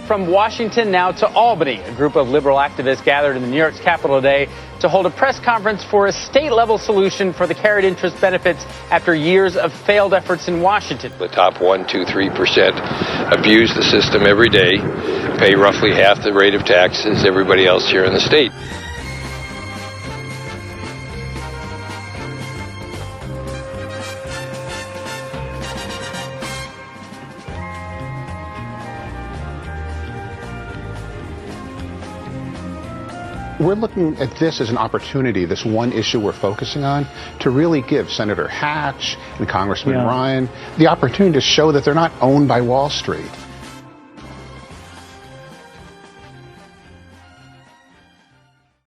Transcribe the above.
From Washington now to Albany, a group of liberal activists gathered in the New York's Capitol today to hold a press conference for a state-level solution for the carried interest benefits after years of failed efforts in Washington. The top 1%, 2%, 3% abuse the system every day, pay roughly half the rate of tax as everybody else here in the state. We're looking at this as an opportunity, this one issue we're focusing on, to really give Senator Hatch and Congressman Ryan the opportunity to show that they're not owned by Wall Street.